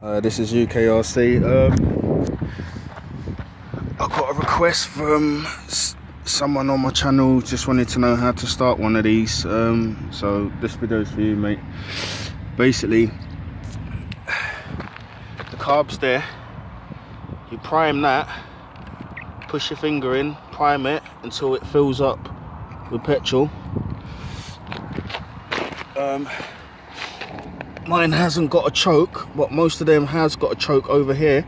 This is UKRC. I got a request from someone on my channel, just wanted to know how to start one of these. So this video is for you, mate. Basically, the carb's there. You prime that, push your finger in, prime it until it fills up with petrol. Mine hasn't got a choke, but most of them has got a choke over here.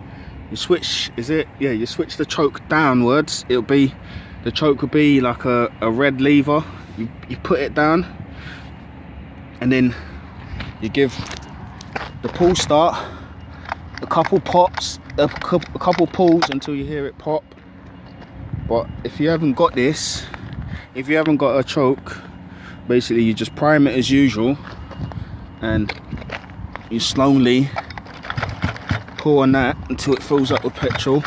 You switch, you switch the choke downwards. The choke will be like a red lever. You put it down, and then you give the pull start a couple pops, a couple pulls until you hear it pop. But if you haven't got this, if you haven't got a choke, basically you just prime it as usual, and you slowly pull on that until it fills up with petrol.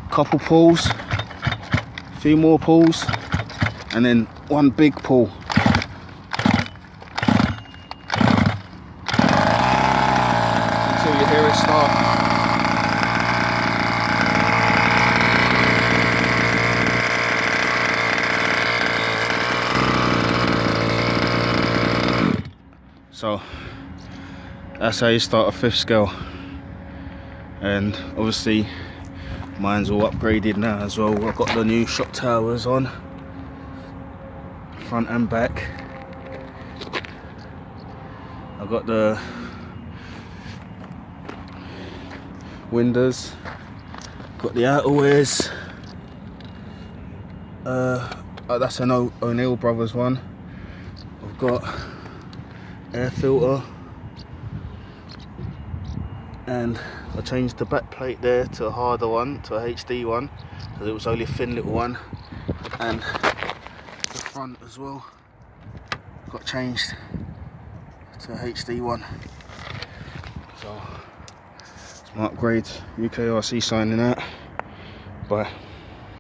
Couple pulls, a few more pulls, and then one big pull. Until you hear it start. So that's how you start a 5th scale. And obviously mine's all upgraded now as well. I've got the new shock towers on, front and back. I've got the windows, got the outerwears. That's an O'Neill Brothers one. I've got air filter, and I changed the back plate there to a harder one, to a HD one, because it was only a thin little one. And the front as well got changed to a HD one. So smart upgrades. UKRC signing out. Bye.